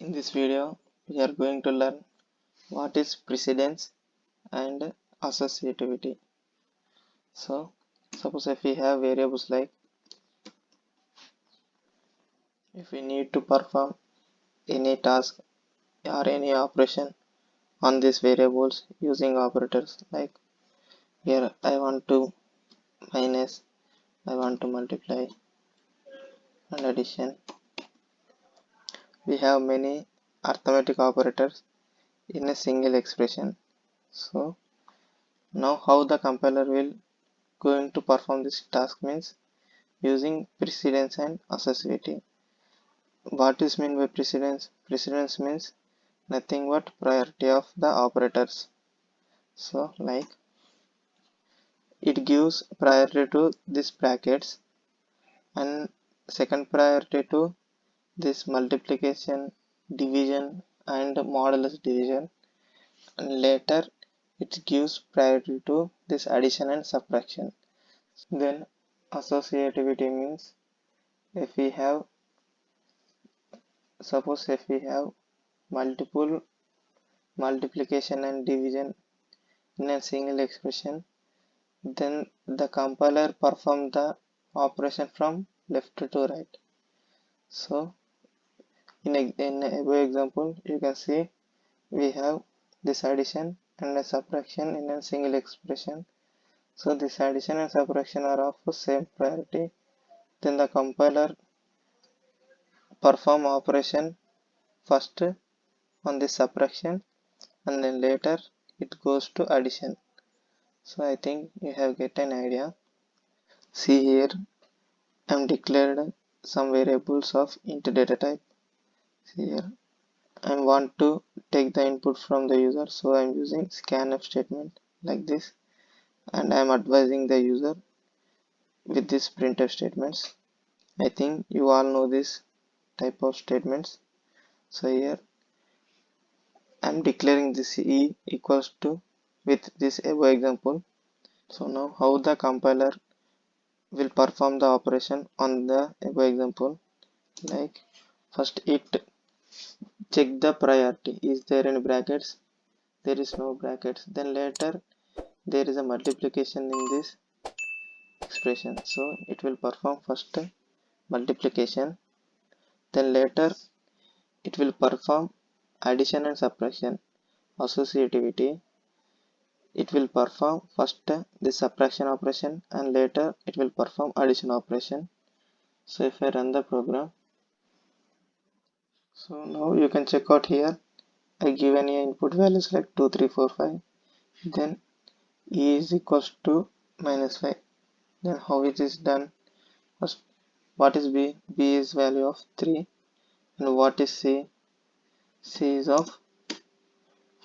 In this video, we are going to learn what is precedence and associativity. So, suppose if we have variables like if we need to perform any task or any operation on these variables using operators like here I want to minus, I want to multiply and addition. We have many arithmetic operators in a single expression. So, now how the compiler will going to perform this task means using precedence and associativity. What is meant by precedence? Precedence means nothing but priority of the operators. So like it gives priority to this brackets and second priority to this multiplication, division and modulus division, and later it gives priority to this addition and subtraction. Then associativity means if we have suppose if we have multiple multiplication and division in a single expression, then the compiler perform the operation from left to right. So in above example you can see we have this addition and a subtraction in a single expression. So this addition and subtraction are of the same priority. Then the compiler perform operation first on this subtraction and then later it goes to addition. So I think you have get an idea. See here I am declared some variables of int data type. See here I want to take the input from the user, so I am using scanf statement like this, and I am advising the user with this printf statements. I think you all know this type of statements. So here I am declaring this e equals to with this above example. So now how the compiler will perform the operation on the above example, like first it check the priority, is there any brackets, there is no brackets, then later there is a multiplication in this expression, so it will perform first multiplication, then later it will perform addition and subtraction. Associativity, it will perform first the subtraction operation and later it will perform addition operation. So if I run the program, so now you can check out here I give any input values like 2 3 4 5, then e is equals to minus 5. Then how it is done? First, what is b? B is value of 3, and what is c? C is of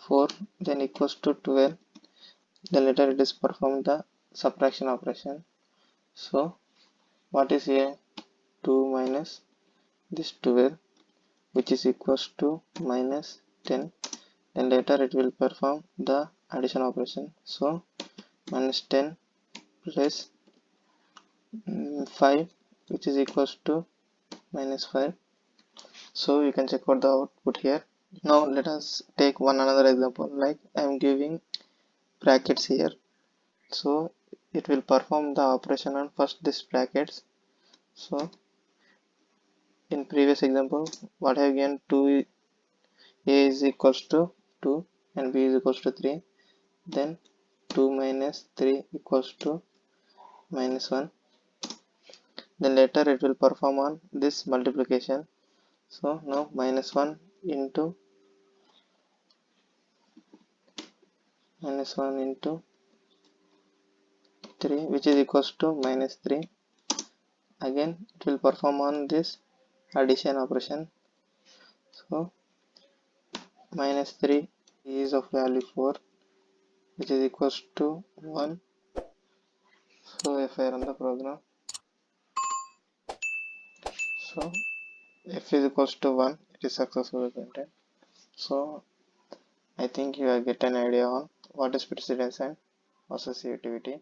4, then equals to 12. Then later it is perform the subtraction operation. So what is here? 2 minus this 12, which is equals to minus 10. Then later it will perform the addition operation. So minus 10 plus 5, which is equals to minus 5. So you can check out the output here. Now let us take one another example, like I am giving brackets here. So it will perform the operation on first this brackets. So in previous example what I have given 2 a is equals to 2 and b is equals to 3, then 2 minus 3 equals to minus 1. Then later it will perform on this multiplication. So now minus 1 into 3, which is equals to minus 3. Again it will perform on this addition operation. So minus 3 is of value 4, which is equals to 1. So if I run the program, so f is equals to 1, it is successfully printed. So I think you have get an idea on what is precedence and associativity.